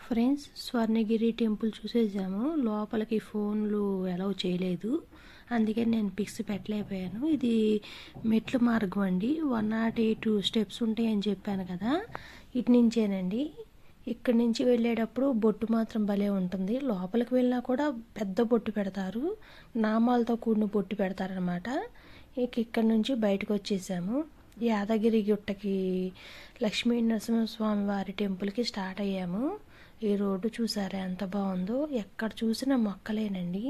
Friends, Swarnagiri temple చూసేసాము. లోపలికి ఫోన్లు allow చేయలేదు, అందుకని నేను పిక్స్ పెట్టలేకపోయాను. ఇది మెట్ల మార్గం అండి. 108 స్టెప్స్ ఉంటాయని చెప్పాను కదా, ఇటు నుంచేనండి. ఇక్కడి నుంచి వెళ్ళేటప్పుడు బొట్టు మాత్రం భలే ఉంటుంది. లోపలికి వెళ్ళినా కూడా పెద్ద బొట్టు పెడతారు, నామాలతో కూడిన బొట్టు పెడతారనమాట. ఇక్కడి నుంచి బయటకు వచ్చేసాము. యాదగిరి గుట్టకి లక్ష్మీ నరసింహస్వామి వారి టెంపుల్కి స్టార్ట్ అయ్యాము. ఈ రోడ్డు చూసారా ఎంత బాగుందో, ఎక్కడ చూసినా మొక్కలేనండి,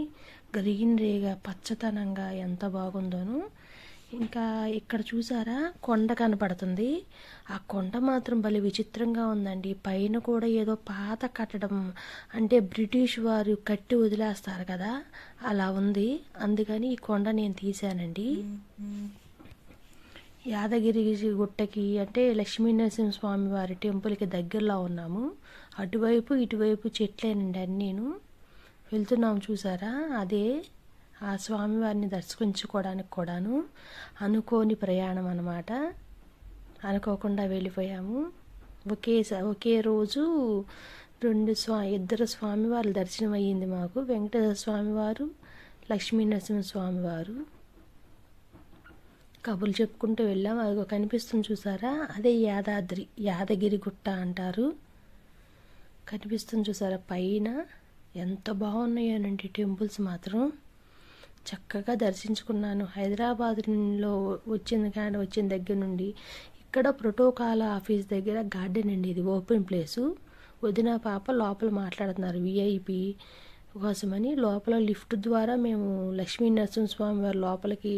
గ్రీనరీగా పచ్చతనంగా ఎంత బాగుందోను. ఇంకా ఇక్కడ చూసారా కొండ కనపడుతుంది. ఆ కొండ మాత్రం భలే విచిత్రంగా ఉందండి. పైన కూడా ఏదో పాత కట్టడం, అంటే బ్రిటిష్ వారు కట్టి వదిలేస్తారు కదా, అలా ఉంది. అందుకని ఈ కొండ నేను తీశానండి. యాదగిరి గుట్టకి అంటే లక్ష్మీనరసింహస్వామి వారి టెంపుల్కి దగ్గరలో ఉన్నాము. అటువైపు ఇటువైపు చెట్లేనండి అన్నీను. వెళ్తున్నాము చూసారా, అదే ఆ స్వామివారిని దర్శించుకోవడానికి కూడాను అనుకోని ప్రయాణం అన్నమాట. అనుకోకుండా వెళ్ళిపోయాము. ఒకే రోజు ఇద్దరు స్వామివారి దర్శనం అయ్యింది మాకు. వెంకటేశ్వర స్వామివారు, లక్ష్మీనరసింహస్వామివారు. కబుర్లు చెప్పుకుంటూ వెళ్ళాం. అది కనిపిస్తుంది చూసారా, అదే యాదగిరి గుట్ట అంటారు. కనిపిస్తుంది చూసారా పైన, ఎంత బాగున్నాయోనండి టెంపుల్స్ మాత్రం. చక్కగా దర్శించుకున్నాను. హైదరాబాద్లో వచ్చిన దగ్గర నుండి ఇక్కడ ప్రోటోకాల్ ఆఫీస్ దగ్గర గార్డెన్ అండి, ఇది ఓపెన్ ప్లేసు. వదిన పాప లోపల మాట్లాడుతున్నారు విఐపి కోసమని. లోపల లిఫ్ట్ ద్వారా మేము లక్ష్మీ నరసింహస్వామి వారి లోపలికి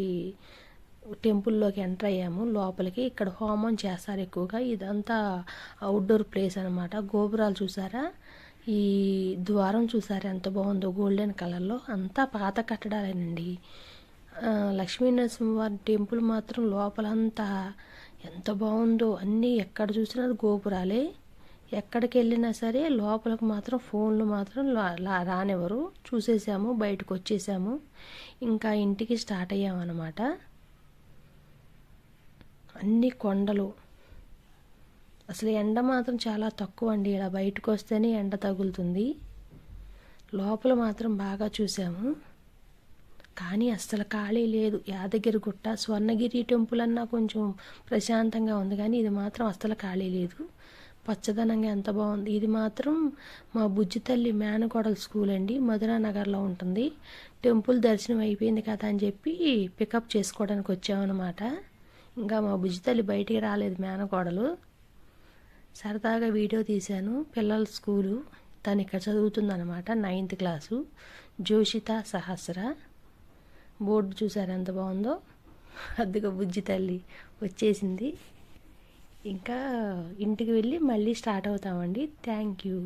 టెంపుల్లోకి ఎంటర్ అయ్యాము. లోపలికి ఇక్కడ హోమం చేస్తారు ఎక్కువగా. ఇదంతా అవుట్డోర్ ప్లేస్ అనమాట. గోపురాలు చూసారా, ఈ ద్వారం చూసారా ఎంత బాగుందో, గోల్డెన్ కలర్లో. అంతా పాత కట్టడాలేనండి. లక్ష్మీనరసింహవారి టెంపుల్ మాత్రం లోపలంతా ఎంత బాగుందో. అన్నీ ఎక్కడ చూసినా గోపురాలే. ఎక్కడికి వెళ్ళినా సరే లోపలికి మాత్రం ఫోన్లు మాత్రం రానివ్వరు. చూసేసాము, బయటకు వచ్చేసాము. ఇంకా ఇంటికి స్టార్ట్ అయ్యామన్నమాట. అన్ని కొండలు, అసలు ఎండ మాత్రం చాలా తక్కువ అండి. ఇలా బయటకు వస్తేనే ఎండ తగులుతుంది. లోపల మాత్రం బాగా చూసాము, కానీ అస్సలు ఖాళీ లేదు. యాదగిరి గుట్ట, స్వర్ణగిరి టెంపుల్ అన్నా కొంచెం ప్రశాంతంగా ఉంది, కానీ ఇది మాత్రం అస్సలు ఖాళీ లేదు. పచ్చదనంగా ఎంత బాగుంది. ఇది మాత్రం మా బుజ్జి తల్లి మేనకోడల స్కూల్ అండి, మధురానగర్లో ఉంటుంది. టెంపుల్ దర్శనం అయిపోయింది కదా అని చెప్పి పికప్ చేసుకోవడానికి వచ్చామన్నమాట. ఇంకా మా బుజ్జి తల్లి బయటికి రాలేదు, మేనకోడలు. సరదాగా వీడియో తీశాను. పిల్లల స్కూలు, తను ఇక్కడ చదువుతుందన్నమాట, 9th క్లాసు. జోషిత సహస్ర. బోర్డు చూసారు ఎంత బాగుందో. అద్దుగా బుజ్జి తల్లి వచ్చేసింది. ఇంకా ఇంటికి వెళ్ళి మళ్ళీ స్టార్ట్ అవుతామండి. Thank you.